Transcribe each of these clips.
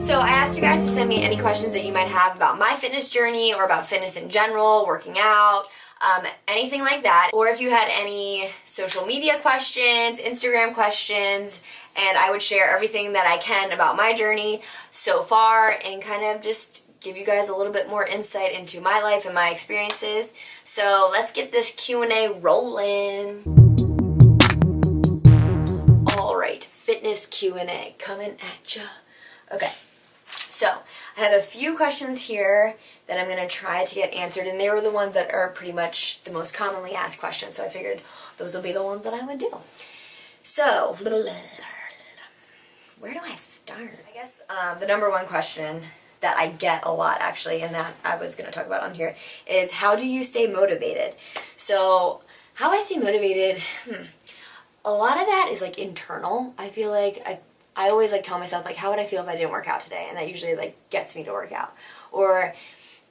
So I asked you guys to send me any questions that you might have about my fitness journey or about fitness in general, working out, anything like that. Or if you had any social media questions, Instagram questions, and I would share everything that I can about my journey so far and kind of just give you guys a little bit more insight into my life and my experiences. So let's get this Q&A rolling. All right, fitness Q&A coming at ya. Okay. So, I have a few questions here that I'm going to try to get answered, and they were the ones that are pretty much the most commonly asked questions, so I figured those will be the ones that I would do. So, where do I start? I guess the number one question that I get a lot, actually, and that I was going to talk about on here, is how do you stay motivated? So, how I stay motivated, a lot of that is like internal. I feel like I always like tell myself like, how would I feel if I didn't work out today? And that usually like gets me to work out. Or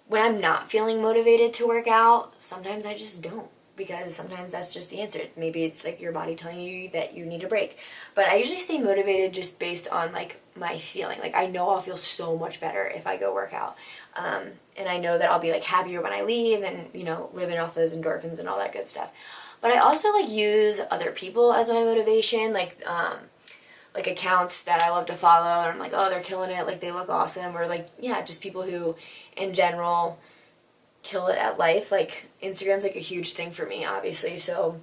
when I'm not feeling motivated to work out, sometimes I just don't, because sometimes that's just the answer. Maybe it's like your body telling you that you need a break. But I usually stay motivated just based on like my feeling. Like I know I'll feel so much better if I go work out. And I know that I'll be like happier when I leave and, you know, living off those endorphins and all that good stuff. But I also like use other people as my motivation, like accounts that I love to follow, and I'm like, oh, they're killing it, like they look awesome, or like, yeah, just people who in general kill it at life. Like Instagram's like a huge thing for me, obviously, so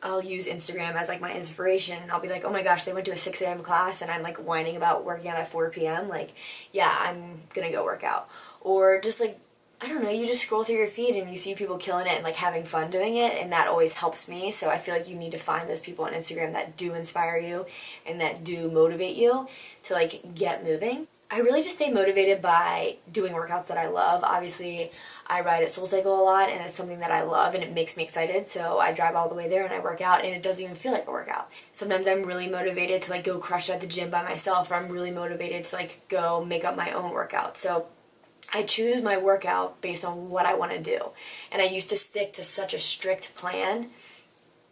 I'll use Instagram as like my inspiration. I'll be like, oh my gosh, they went to a 6 a.m. class and I'm like whining about working out at 4 p.m. Like, yeah, I'm gonna go work out. Or just like, I don't know, you just scroll through your feed and you see people killing it and like having fun doing it, and that always helps me. So I feel like you need to find those people on Instagram that do inspire you and that do motivate you to like get moving. I really just stay motivated by doing workouts that I love. Obviously, I ride at SoulCycle a lot, and it's something that I love and it makes me excited, so I drive all the way there and I work out, and it doesn't even feel like a workout. Sometimes I'm really motivated to like go crush at the gym by myself, or I'm really motivated to like go make up my own workout. So I choose my workout based on what I want to do. And I used to stick to such a strict plan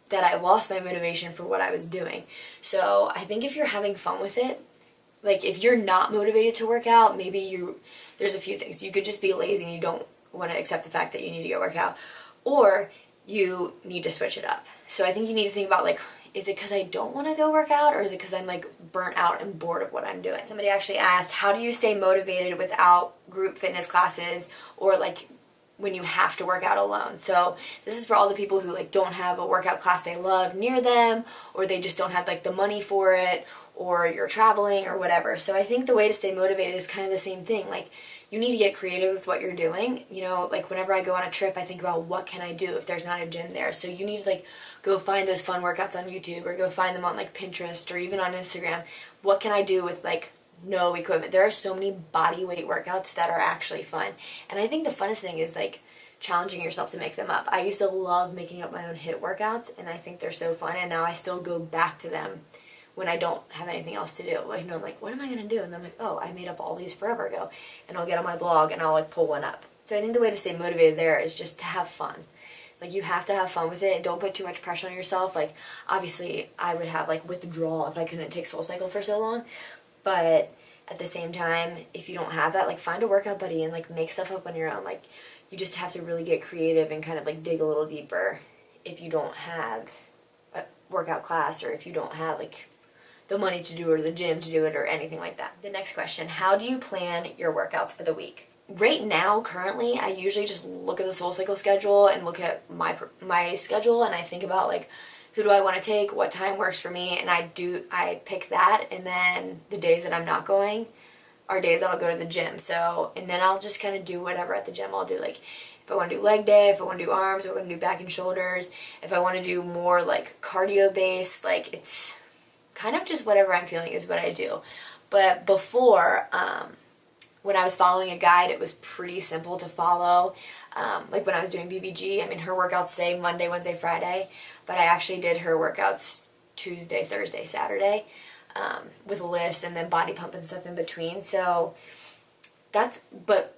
that I lost my motivation for what I was doing. So I think if you're having fun with it, like if you're not motivated to work out, there's a few things. You could just be lazy and you don't want to accept the fact that you need to go work out, or you need to switch it up. So I think you need to think about like, is it because I don't want to go work out, or is it because I'm like burnt out and bored of what I'm doing? Somebody actually asked, how do you stay motivated without group fitness classes, or like when you have to work out alone? So this is for all the people who like don't have a workout class they love near them, or they just don't have like the money for it, or you're traveling or whatever. So I think the way to stay motivated is kind of the same thing. Like you need to get creative with what you're doing. You know, like whenever I go on a trip, I think about what can I do if there's not a gym there. So you need to like go find those fun workouts on YouTube, or go find them on like Pinterest or even on Instagram. What can I do with like no equipment? There are so many body weight workouts that are actually fun. And I think the funnest thing is like challenging yourself to make them up. I used to love making up my own HIIT workouts, and I think they're so fun, and now I still go back to them when I don't have anything else to do. Like, you know, I'm like, what am I going to do? And I'm like, oh, I made up all these forever ago. And I'll get on my blog and I'll like pull one up. So I think the way to stay motivated there is just to have fun. Like you have to have fun with it, and don't put too much pressure on yourself. Like obviously I would have like withdrawal if I couldn't take SoulCycle for so long. But at the same time, if you don't have that, like find a workout buddy and like make stuff up on your own. Like you just have to really get creative and kind of like dig a little deeper if you don't have a workout class, or if you don't have like the money to do it, or the gym to do it, or anything like that. The next question, how do you plan your workouts for the week? Right now, currently, I usually just look at the SoulCycle schedule and look at my schedule, and I think about like, who do I want to take, what time works for me, and I pick that, and then the days that I'm not going are days that I'll go to the gym. So, and then I'll just kind of do whatever at the gym I'll do. Like if I want to do leg day, if I want to do arms, if I want to do back and shoulders, if I want to do more like cardio based, like it's kind of just whatever I'm feeling is what I do. But before, when I was following a guide, it was pretty simple to follow. Like when I was doing BBG, I mean, her workouts say Monday, Wednesday, Friday, but I actually did her workouts Tuesday, Thursday, Saturday, with a list and then body pump and stuff in between. So but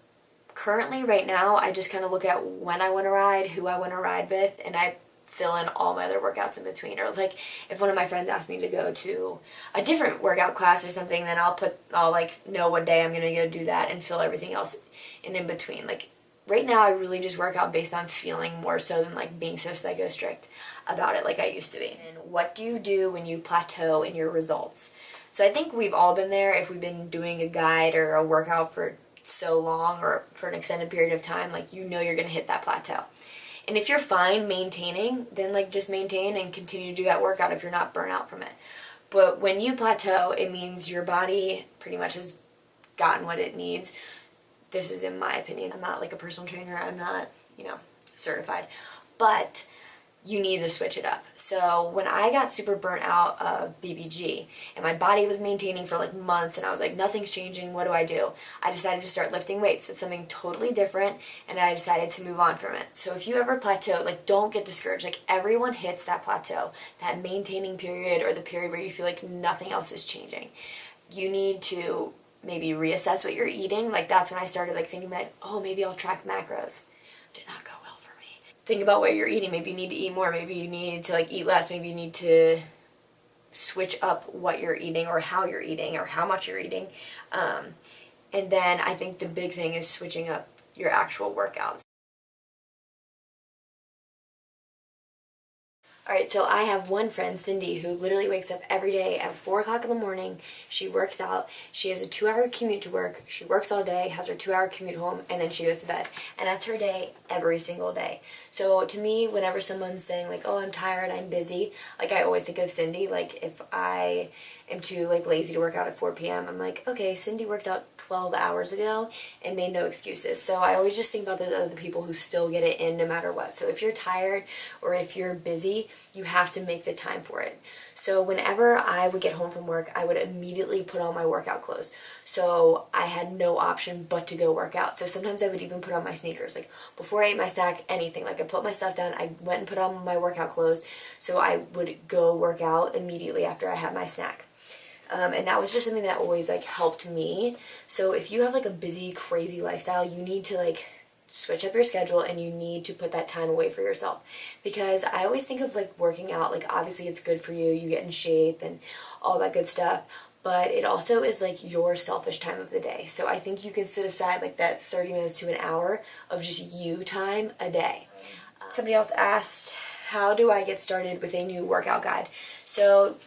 currently right now, I just kind of look at when I want to ride, who I want to ride with, and I fill in all my other workouts in between. Or like if one of my friends asked me to go to a different workout class or something, then I'll like know what day I'm gonna go do that and fill everything else in between. Like right now I really just work out based on feeling more so than like being so psycho strict about it like I used to be. And what do you do when you plateau in your results? So I think we've all been there if we've been doing a guide or a workout for so long or for an extended period of time, like you know you're gonna hit that plateau. And if you're fine maintaining, then like just maintain and continue to do that workout if you're not burnt out from it. But when you plateau, it means your body pretty much has gotten what it needs. This is in my opinion. I'm not like a personal trainer. I'm not, certified. But you need to switch it up. So when I got super burnt out of BBG and my body was maintaining for like months and I was like, nothing's changing, what do? I decided to start lifting weights. That's something totally different, and I decided to move on from it. So if you ever plateau, like don't get discouraged. Like everyone hits that plateau, that maintaining period or the period where you feel like nothing else is changing. You need to maybe reassess what you're eating. Like that's when I started like thinking like, oh, maybe I'll track macros. Did not go well for me. Think about what you're eating. Maybe you need to eat more. Maybe you need to like eat less. Maybe you need to switch up what you're eating or how you're eating or how much you're eating. And then I think the big thing is switching up your actual workouts. Alright, so I have one friend, Cindy, who literally wakes up every day at 4 o'clock in the morning. She works out. She has a 2-hour commute to work. She works all day, has her 2-hour commute home, and then she goes to bed. And that's her day every single day. So to me, whenever someone's saying like, oh, I'm tired, I'm busy, like I always think of Cindy. Like if I am too like lazy to work out at 4 p.m., I'm like, okay, Cindy worked out 12 hours ago and made no excuses. So I always just think about the other people who still get it in no matter what. So if you're tired or if you're busy, you have to make the time for it. So whenever I would get home from work, I would immediately put on my workout clothes. So I had no option but to go work out. So sometimes I would even put on my sneakers. Like before I ate my snack, anything. Like I put my stuff down, I went and put on my workout clothes. So I would go work out immediately after I had my snack. And that was just something that always like helped me. So if you have like a busy, crazy lifestyle, you need to like switch up your schedule and you need to put that time away for yourself. Because I always think of like working out, like obviously it's good for you, you get in shape and all that good stuff, but it also is like your selfish time of the day. So I think you can set aside like that 30 minutes to an hour of just you time a day. Somebody else asked, how do I get started with a new workout guide? So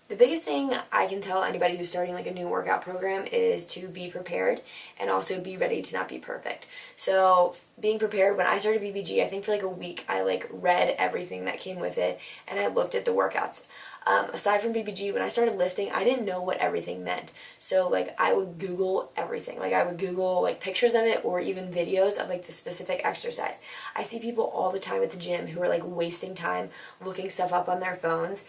the biggest thing I can tell anybody who's starting like a new workout program is to be prepared and also be ready to not be perfect. So being prepared, when I started BBG, I think for like a week I like read everything that came with it and I looked at the workouts. Aside from BBG, when I started lifting, I didn't know what everything meant. So like I would Google everything. Like I would Google like pictures of it or even videos of like the specific exercise. I see people all the time at the gym who are like wasting time looking stuff up on their phones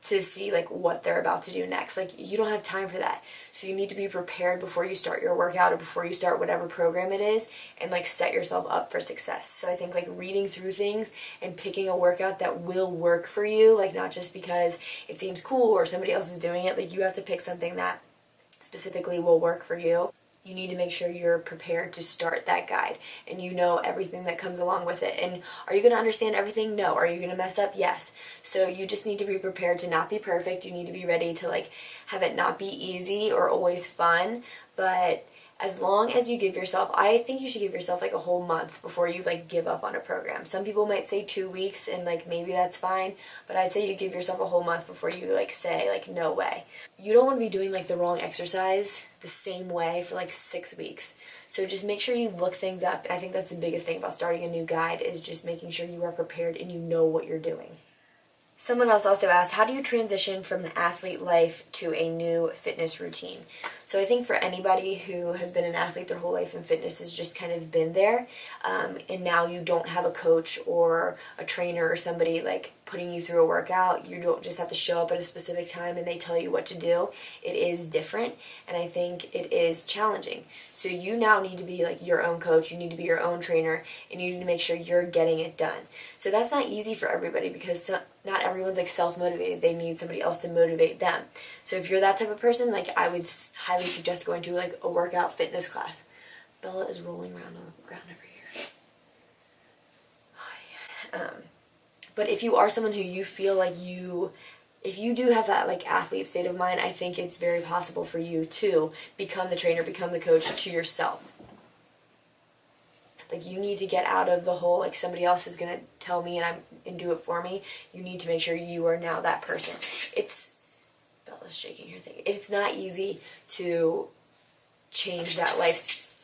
to see like what they're about to do next. Like you don't have time for that. So you need to be prepared before you start your workout or before you start whatever program it is and like set yourself up for success. So I think like reading through things and picking a workout that will work for you, like not just because it seems cool or somebody else is doing it, like you have to pick something that specifically will work for you. You need to make sure you're prepared to start that guide and you know everything that comes along with it. And are you going to understand everything? No. Are you going to mess up? Yes. So you just need to be prepared to not be perfect. You need to be ready to like have it not be easy or always fun, but as long as you give yourself, I think you should give yourself like a whole month before you like give up on a program. Some people might say 2 weeks and like maybe that's fine, but I'd say you give yourself a whole month before you like say like no way. You don't want to be doing like the wrong exercise the same way for like 6 weeks. So just make sure you look things up. I think that's the biggest thing about starting a new guide is just making sure you are prepared and you know what you're doing. Someone else also asked, how do you transition from an athlete life to a new fitness routine? So I think for anybody who has been an athlete their whole life and fitness has just kind of been there, and now you don't have a coach or a trainer or somebody like putting you through a workout, you don't just have to show up at a specific time and they tell you what to do. It is different, and I think it is challenging. So you now need to be like your own coach, you need to be your own trainer, and you need to make sure you're getting it done. So that's not easy for everybody because not everyone's like self-motivated. They need somebody else to motivate them. So if you're that type of person, like I would highly suggest going to like a workout fitness class. Bella is rolling around on the ground over here. But if you are someone who you feel like if you do have that like athlete state of mind, I think it's very possible for you to become the trainer, become the coach to yourself. Like, you need to get out of the whole, like, somebody else is going to tell me and do it for me. You need to make sure you are now that person. Bella's shaking her thing. It's not easy to change that life.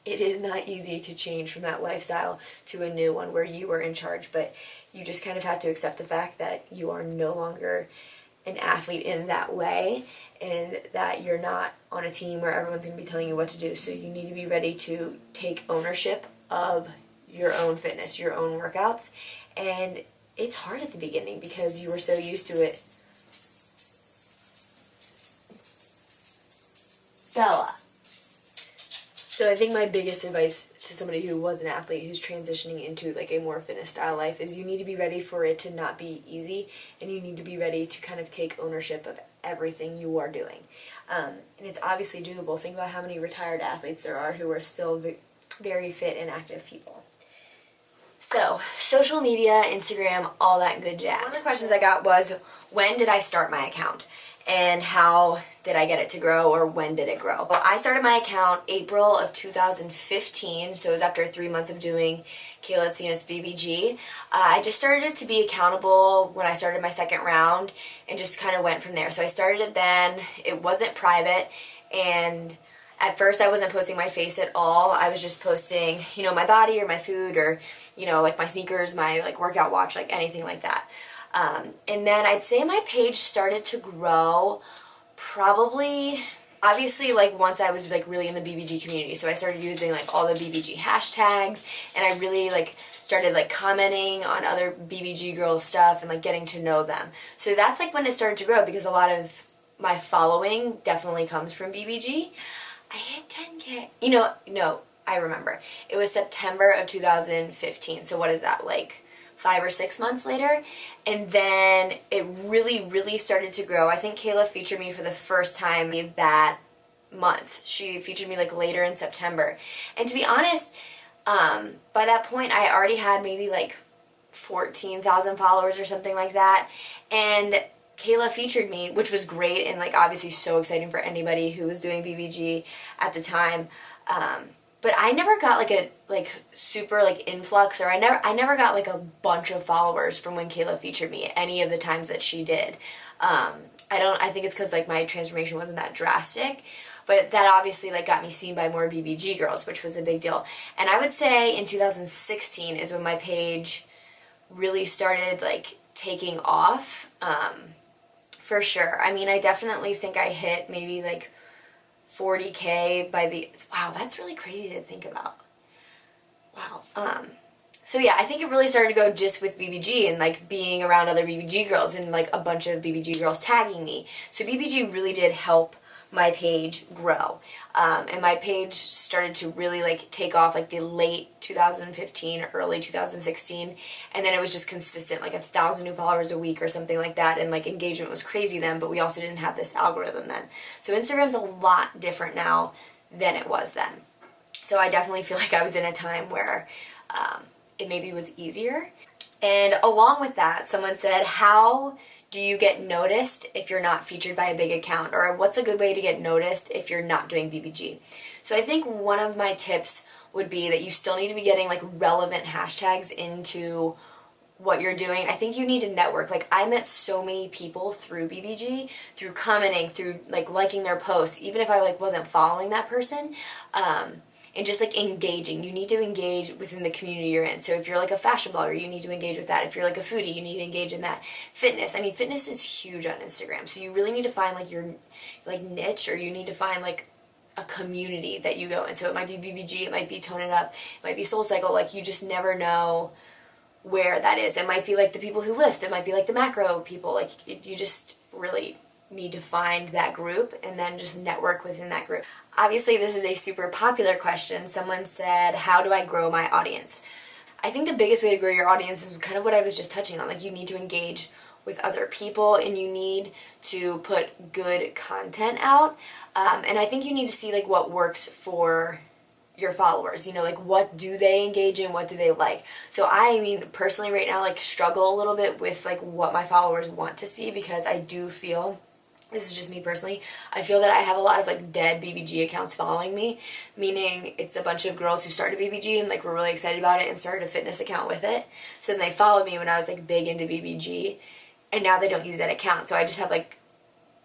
It is not easy to change from that lifestyle to a new one where you are in charge, but you just kind of have to accept the fact that you are no longer an athlete in that way, and that you're not on a team where everyone's going to be telling you what to do. So you need to be ready to take ownership of your own fitness, your own workouts. And it's hard at the beginning because you were so used to it. Bella. So I think my biggest advice to somebody who was an athlete who's transitioning into like a more fitness style life is you need to be ready for it to not be easy, and you need to be ready to kind of take ownership of everything you are doing. And it's obviously doable. Think about how many retired athletes there are who are still very fit and active people. So, social media, Instagram, all that good jazz. One of the questions I got was, when did I start my account? And how did I get it to grow, or when did it grow? Well, I started my account April of 2015, so it was after 3 months of doing Kayla Cena's BBG. I just started to be accountable when I started my second round and just kind of went from there. So I started it then. It wasn't private, and at first I wasn't posting my face at all. I was just posting, you know, my body or my food or, you know, like my sneakers, my like workout watch, like anything like that. And then I'd say my page started to grow probably, obviously, like once I was like really in the BBG community. So I started using like all the BBG hashtags, and I really like started like commenting on other BBG girls stuff and like getting to know them. So that's like when it started to grow, because a lot of my following definitely comes from BBG. I hit 10K. You know, no, I remember. It was September of 2015. So what is that, like 5 or 6 months later? And then it really, really started to grow. I think Kayla featured me for the first time that month. She featured me like later in September. And to be honest, by that point I already had maybe like 14,000 followers or something like that. And Kayla featured me, which was great and like obviously so exciting for anybody who was doing BBG at the time. But I never got like a super like influx, or I never got like a bunch of followers from when Kayla featured me any of the times that she did. I think it's because like my transformation wasn't that drastic, but that obviously like got me seen by more BBG girls, which was a big deal. And I would say in 2016 is when my page really started like taking off, for sure. I mean, I definitely think I hit maybe like 40K by the, wow, that's really crazy to think about. Wow. So yeah, I think it really started to go just with BBG and like being around other BBG girls and like a bunch of BBG girls tagging me. So BBG really did help my page grow. And my page started to really like take off like the late 2015, early 2016. And then it was just consistent, like 1,000 new followers a week or something like that. And like engagement was crazy then, but we also didn't have this algorithm then. So Instagram's a lot different now than it was then. So I definitely feel like I was in a time where it maybe was easier. And along with that, someone said, how do you get noticed if you're not featured by a big account? Or what's a good way to get noticed if you're not doing BBG? So I think one of my tips would be that you still need to be getting like relevant hashtags into what you're doing. I think you need to network. Like, I met so many people through BBG, through commenting, through like liking their posts, even if I like wasn't following that person. And just like engaging. You need to engage within the community you're in. So if you're like a fashion blogger, you need to engage with that. If you're like a foodie, you need to engage in that. Fitness. I mean, fitness is huge on Instagram. So you really need to find like your like niche, or you need to find like a community that you go in. So it might be BBG, it might be Tone It Up, it might be SoulCycle. Like, you just never know where that is. It might be like the people who lift. It might be like the macro people. Like, you just really need to find that group and then just network within that group. Obviously, this is a super popular question. Someone said, how do I grow my audience? I think the biggest way to grow your audience is kind of what I was just touching on. Like, you need to engage with other people, and you need to put good content out. And I think you need to see like what works for your followers, you know, like what do they engage in, what do they like. So I mean, personally right now, like struggle a little bit with like what my followers want to see, because I do feel, this is just me personally, I feel that I have a lot of like dead BBG accounts following me, meaning it's a bunch of girls who started BBG and like were really excited about it and started a fitness account with it. So then they followed me when I was like big into BBG, and now they don't use that account. So I just have like,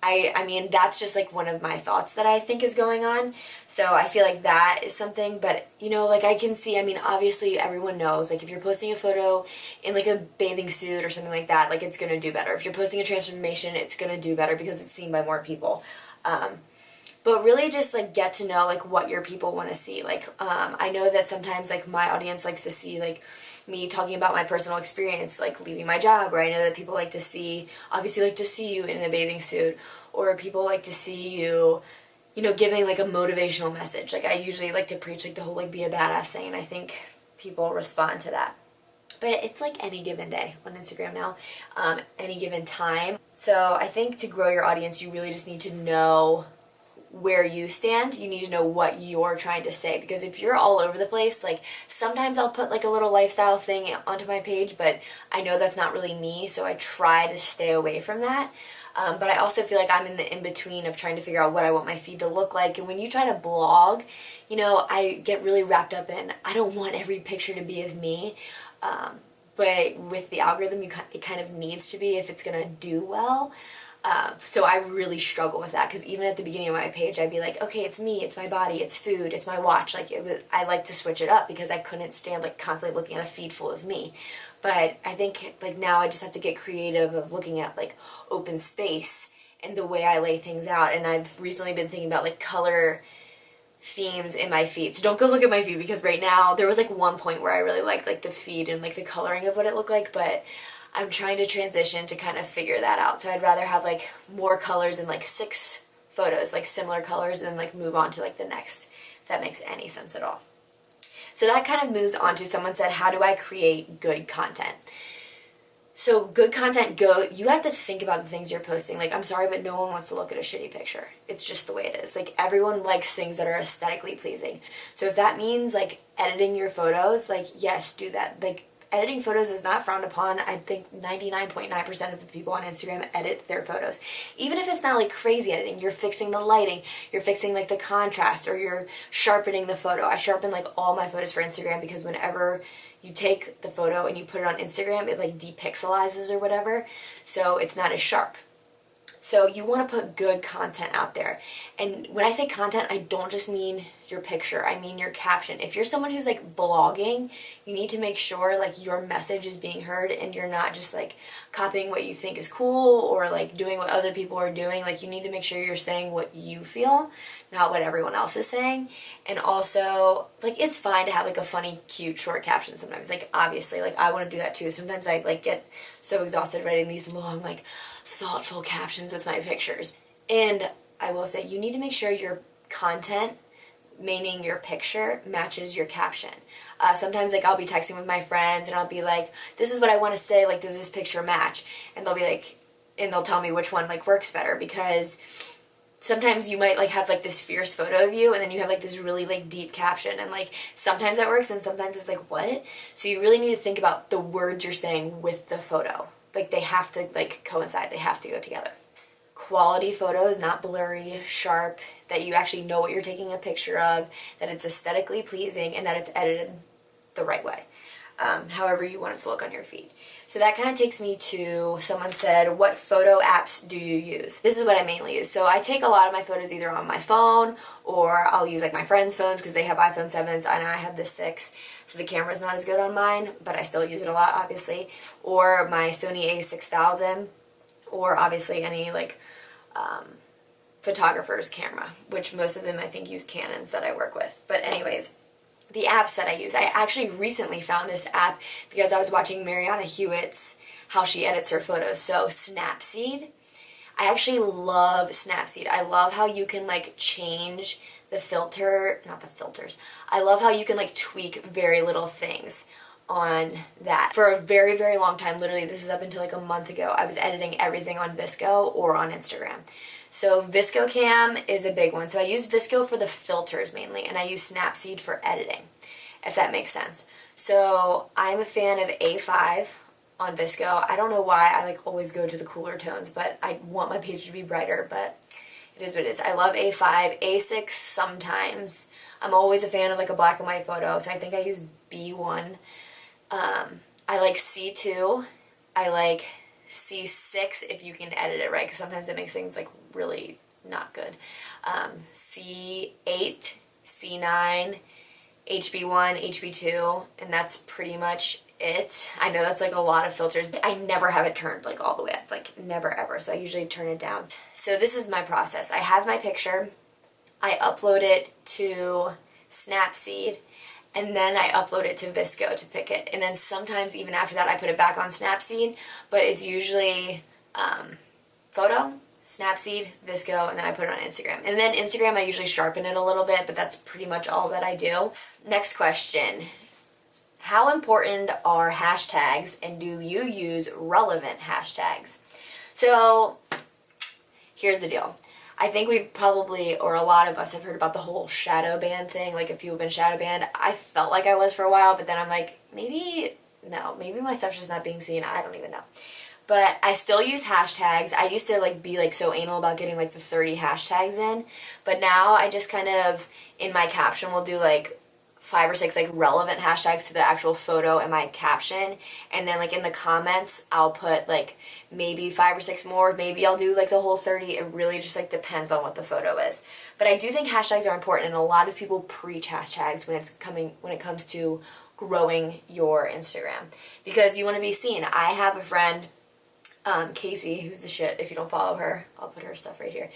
I mean, that's just like one of my thoughts that I think is going on. So I feel like that is something, but you know, like I can see, I mean, obviously everyone knows, like if you're posting a photo in like a bathing suit or something like that, like it's gonna do better. If you're posting a transformation, it's gonna do better because it's seen by more people. But really just like get to know like what your people want to see. Like I know that sometimes like my audience likes to see like me talking about my personal experience, like leaving my job, or I know that people like to see, obviously like to see you in a bathing suit, or people like to see you, you know, giving like a motivational message. Like I usually like to preach like the whole like be a badass thing, and I think people respond to that. But it's like any given day on Instagram now, any given time. So I think to grow your audience, you really just need to know where you stand. You need to know what you're trying to say, because if you're all over the place, like sometimes I'll put like a little lifestyle thing onto my page, but I know that's not really me, so I try to stay away from that. But I also feel like I'm in the in-between of trying to figure out what I want my feed to look like. And when you try to blog, you know, I get really wrapped up in, I don't want every picture to be of me. But with the algorithm, it kind of needs to be if it's gonna do well. So I really struggle with that, because even at the beginning of my page, I'd be like, okay, it's me, it's my body, it's food, it's my watch. Like I like to switch it up because I couldn't stand like constantly looking at a feed full of me. But I think like now I just have to get creative of looking at like open space and the way I lay things out. And I've recently been thinking about like color themes in my feed. So don't go look at my feed, because right now there was like one point where I really liked like the feed and like the coloring of what it looked like, but I'm trying to transition to kind of figure that out. So I'd rather have like more colors in like 6 photos, like similar colors, and then like move on to like the next, if that makes any sense at all. So that kind of moves on to, someone said, how do I create good content? So good content, you have to think about the things you're posting. Like, I'm sorry, but no one wants to look at a shitty picture. It's just the way it is. Like, everyone likes things that are aesthetically pleasing. So if that means like editing your photos, like yes, do that. Like, editing photos is not frowned upon. I think 99.9% of the people on Instagram edit their photos. Even if it's not like crazy editing, you're fixing the lighting, you're fixing like the contrast, or you're sharpening the photo. I sharpen like all my photos for Instagram, because whenever you take the photo and you put it on Instagram, it like depixelizes or whatever, so it's not as sharp. So you want to put good content out there. And when I say content, I don't just mean your picture, I mean your caption. If you're someone who's like blogging, you need to make sure like your message is being heard, and you're not just like copying what you think is cool or like doing what other people are doing. Like, you need to make sure you're saying what you feel, not what everyone else is saying. And also, like, it's fine to have like a funny, cute, short caption sometimes. Like, obviously, like I want to do that too. Sometimes I like get so exhausted writing these long, like thoughtful captions with my pictures. And I will say, you need to make sure your content, meaning your picture, matches your caption. Sometimes like I'll be texting with my friends and I'll be like, this is what I want to say, like, does this picture match? And they'll be like, and they'll tell me which one like works better, because sometimes you might like have like this fierce photo of you and then you have like this really like deep caption, and like sometimes that works and sometimes it's like, what? So you really need to think about the words you're saying with the photo. Like, they have to like coincide, they have to go together. Quality photos, not blurry, sharp, that you actually know what you're taking a picture of, that it's aesthetically pleasing, and that it's edited the right way, however you want it to look on your feed. So that kind of takes me to, someone said, what photo apps do you use? This is what I mainly use. So I take a lot of my photos either on my phone, or I'll use like my friends' phones because they have iPhone 7s and I have the 6, so the camera's not as good on mine, but I still use it a lot, obviously. Or my Sony a6000, or obviously any like photographer's camera, which most of them I think use Canons that I work with. But anyways, the apps that I use, I actually recently found this app because I was watching Mariana Hewitt's, how she edits her photos. So Snapseed, I actually love Snapseed. I love how you can like change the filter, not the filters, I love how you can like tweak very little things on that. For a very, very long time, literally this is up until like a month ago, I was editing everything on VSCO or on Instagram. So ViscoCam is a big one. So I use Visco for the filters mainly, and I use Snapseed for editing, if that makes sense. So I'm a fan of A5 on Visco. I don't know why I like always go to the cooler tones, but I want my page to be brighter, but it is what it is. I love A5, A6 sometimes. I'm always a fan of like a black and white photo, so I think I use B1. I like C2. I like C6 if you can edit it right, because sometimes it makes things like really not good. C8, C9, HB1, HB2, and that's pretty much it. I know that's like a lot of filters, but I never have it turned like all the way up, like never ever, so I usually turn it down. So this is my process. I have my picture, I upload it to Snapseed, and then I upload it to Visco to pick it. And then sometimes even after that I put it back on Snapseed, but it's usually photo, Snapseed, Visco, and then I put it on Instagram. And then Instagram I usually sharpen it a little bit, but that's pretty much all that I do. Next question. How important are hashtags, and do you use relevant hashtags? So here's the deal. I think we've probably, or a lot of us have heard about the whole shadow ban thing, like if people have been shadow banned. I felt like I was for a while, but then I'm like, maybe my stuff's just not being seen. I don't even know. But I still use hashtags. I used to like be like so anal about getting like the 30 hashtags in, but now I just kind of, in my caption, will do like 5 or 6 like relevant hashtags to the actual photo and my caption, and then like in the comments I'll put like maybe 5 or 6 more, maybe I'll do like the whole 30. It really just like depends on what the photo is. But I do think hashtags are important, and a lot of people preach hashtags when it comes to growing your Instagram, because you want to be seen. I have a friend, Casey, who's the shit. If you don't follow her, I'll put her stuff right here.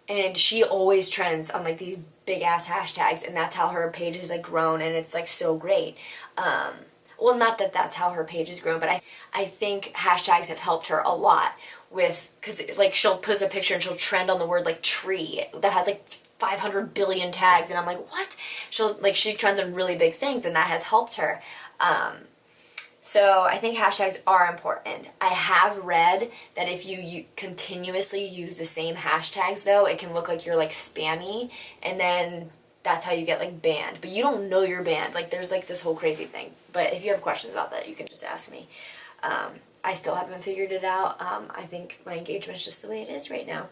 And she always trends on like these big ass hashtags, and that's how her page has like grown, and it's like so great. Well, not that that's how her page has grown, but I think hashtags have helped her a lot with, because like she'll post a picture and she'll trend on the word like tree that has like 500 billion tags, and I'm like, what? She trends on really big things, and that has helped her. So I think hashtags are important. I have read that if you continuously use the same hashtags, though, it can look like you're like spammy, and then that's how you get like banned. But you don't know you're banned. Like there's like this whole crazy thing. But if you have questions about that, you can just ask me. I still haven't figured it out. I think my engagement's just the way it is right now.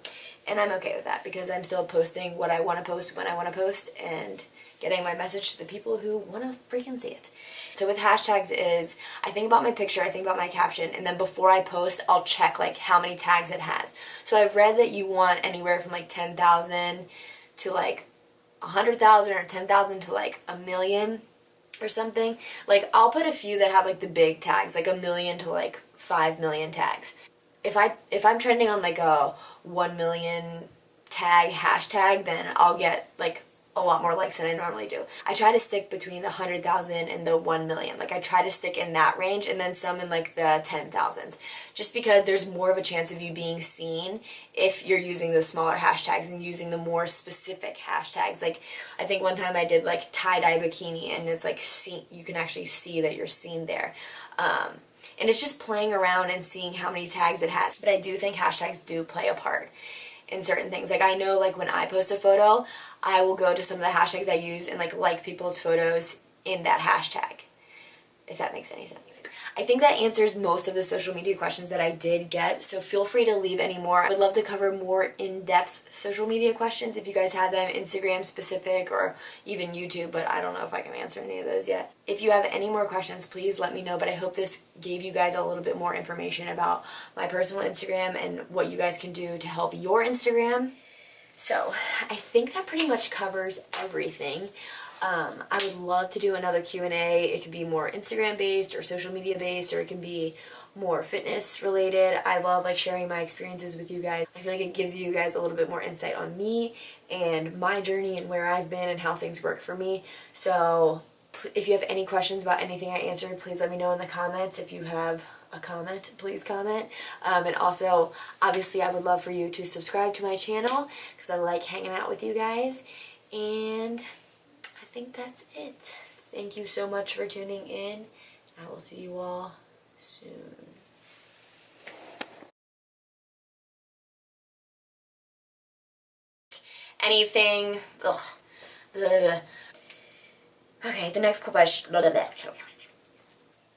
And I'm okay with that, because I'm still posting what I want to post when I want to post, and getting my message to the people who want to freaking see it. So with hashtags is, I think about my picture, I think about my caption, and then before I post, I'll check like how many tags it has. So I've read that you want anywhere from like 10,000 to like 100,000, or 10,000 to like 1,000,000 or something. Like I'll put a few that have like the big tags, like 1,000,000 to like 5,000,000 tags. If I'm trending on like a 1,000,000 tag hashtag, then I'll get like a lot more likes than I normally do. I try to stick between the 100,000 and the 1,000,000. Like I try to stick in that range, and then some in like the 10,000s, just because there's more of a chance of you being seen if you're using those smaller hashtags and using the more specific hashtags. Like I think one time I did like tie-dye bikini, and it's like you can actually see that you're seen there. And it's just playing around and seeing how many tags it has. But I do think hashtags do play a part in certain things. Like I know like when I post a photo, I will go to some of the hashtags I use and like people's photos in that hashtag, if that makes any sense. I think that answers most of the social media questions that I did get, so feel free to leave any more. I would love to cover more in-depth social media questions if you guys have them, Instagram specific or even YouTube, but I don't know if I can answer any of those yet. If you have any more questions, please let me know, but I hope this gave you guys a little bit more information about my personal Instagram and what you guys can do to help your Instagram. So I think that pretty much covers everything. I would love to do another Q&A. It could be more Instagram based or social media based, or it can be more fitness related. I love like sharing my experiences with you guys. I feel like it gives you guys a little bit more insight on me and my journey and where I've been and how things work for me. So if you have any questions about anything I answered, please let me know in the comments. If you have a comment, please comment. And also, obviously, I would love for you to subscribe to my channel, because I like hanging out with you guys. And I think that's it. Thank you so much for tuning in. I will see you all soon. anything. Ugh. Blah. Okay, the next question.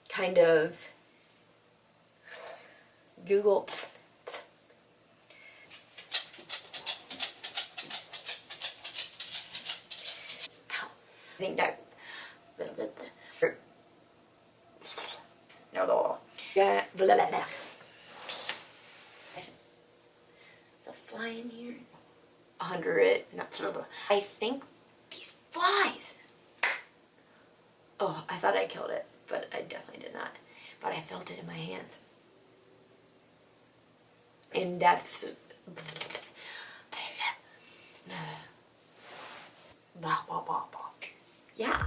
Kind of Google. Ow. I think that. No. Yeah. There's a fly in here. 100. I think these flies. Oh, I thought I killed it, but I definitely did not. But I felt it in my hands. In depth. Yeah.